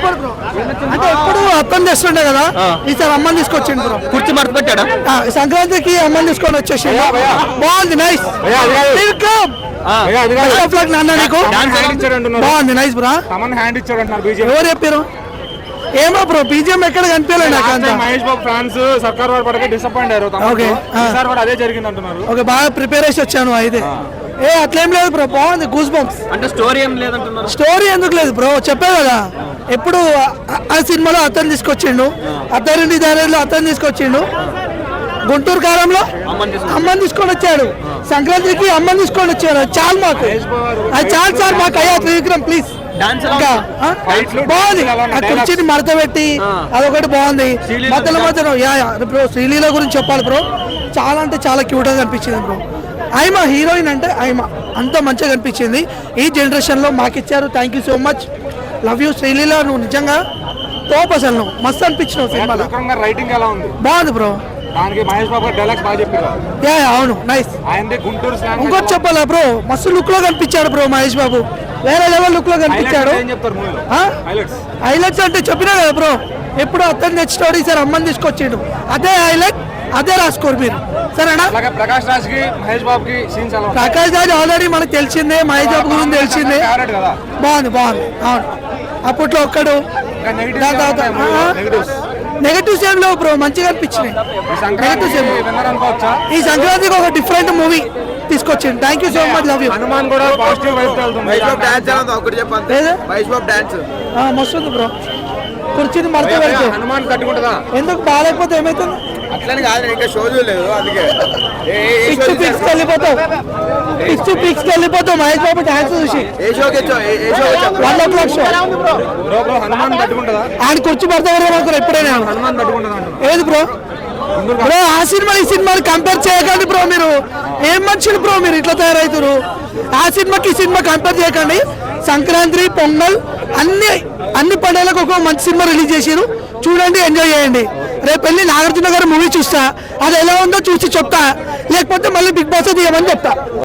Super bro. అంటే ఎప్పుడు అర్థం చేస్తుండే కదా, ఈసారి అమ్మని తీసుకొచ్చిండు బ్రో. కుర్చీ మడత పెట్టాడా? సంక్రాంతికి అమ్మని తీసుకొని వచ్చేసి బాగుంది, నైస్. బాగుంది, నైస్ బ్రో. ఎవరు చెప్పారు? ఏమో బ్రో, బీజిఎం ఎక్కడ కనిపించలేదు నాకు అంతా. మహేష్ బాబు ఫ్యాన్స్ సర్కార్ వారు పడక డిసప్పాయింట్ అయ్యారు. ఓకే, అదే జరిగింది అంటున్నారు. ఓకే, బాగా ప్రిపేర్ చేసి వచ్చాను. అయితే అట్లేం లేదు బ్రో, బాగుంది. Goose bumps. అంటే స్టోరీ ఏం లేదంటున్నారు. స్టోరీ ఎందుకు లేదు బ్రో, చెప్పే కదా. ఎప్పుడు ఆ సినిమాలో అతను తీసుకొచ్చిండు, అతని దారిలో అతను తీసుకొచ్చిండు. గుంటూరు కాలంలో అమ్మని తీసుకొని వచ్చాడు, సంక్రాంతికి అమ్మని తీసుకొని వచ్చాడు. చాలు మాకు, అది చాలు సార్ మాకు. అయ్యా త్రివిక్రమ్ ప్లీజ్. బాగుంది, ఆ కుర్చీని మడత పెట్టి అదొకటి బాగుంది. మధ్యలో మధ్యలో బ్రో శ్రీలీల గురించి చెప్పాలి బ్రో. చాలా అంటే చాలా క్యూట్ గా కనిపించింది బ్రో. ఐమా హీరోయిన్ అంటే ఐమా అంత మంచిగా కనిపించింది. ఈ జనరేషన్ లో మాకు ఇచ్చారు. Thank you so much, love you Sreeleela. నువ్వు నిజంగా టాప్, అసలు నువ్వు మస్తు అనిపించినావు సినిమాలో. రైటింగ్ ఎలా ఉంది? బాగుంది బ్రో. మహేష్ బాబు డైలాగ్స్ బాగా చెప్పారు. అవును, నైస్. గుంటూరు ఇంకోటి చెప్పాలా బ్రో, మస్తు లుక్ లో కనిపించాడు బ్రో మహేష్ బాబు. వేరే లెవెల్ లుక్ లో కనిపించాడు. హైలైట్స్ అంటే చెప్పినా కదా బ్రో, ఎప్పుడు అతను తెచ్చినాడు, ఈసారి అమ్మని తీసుకొచ్చిండు. అదే హైలైట్, అదే రాసుకోరు మీరు, సరేనా? ప్రకాష్ రాజ్ కి మహేష్ బాబు కి సీన్స్ ఎలా? ప్రకాష్ రాజ్ ఆల్రెడీ మనకు తెలిసిందే, మహేష్ బాబు గురించి తెలిసిందే. బాగుంది, బాగుంది. అవును, అప్పట్లో ఒక్కడు. నెగటివ్స్ ఏం లేవు బ్రో, మంచిగా అనిపించినాయి. నెగటివ్స్ ఏం ఈ సంక్రాంతికి ఒక డిఫరెంట్ మూవీ తీసుకొచ్చింది. Thank you so much, love you. Hanuman కూడా పాజిటివ్ వైబ్స్ వెళ్తుంది. మస్తుంది బ్రో. కుర్చీని మడత పెడితే హనుమాన్ తట్టుకుంటుందా? ఎందుకు బాగాలేకపోతే ఏమైతుంది? అట్లని కాదు, ఇంకా షో చూడలేదు అందుకే. పిక్స్ పిక్స్కి వెళ్ళిపోతావు మహేష్ బాబు డాన్స్ చూసి. 1 o'clock షో. హనుమాన్ తట్టుకుంటుందా? ఆయన కుర్చీ పడతా ఎప్పుడైనా. హనుమాన్ తట్టుకుంటుందా? ఏది బ్రో? బ్రో ఆ సినిమా ఈ సినిమాని కంపేర్ చేయకండి బ్రో. మీరు ఏం మనుషులు బ్రో, మీరు ఇట్లా తయారవుతారు. ఆ సినిమాకి ఈ సినిమా కంపేర్ చేయకండి. సంక్రాంతి, పొంగల్ అన్ని పండుగలకు ఒక మంచి సినిమా రిలీజ్ చేసారు. చూడండి, ఎంజాయ్ చేయండి. రేపు వెళ్ళి నాగార్జున గారి మూవీ చూస్తా, అది ఎలా ఉందో చూసి చెప్తా. లేకపోతే మళ్ళీ బిగ్ బాస్ తీయమని చెప్తా.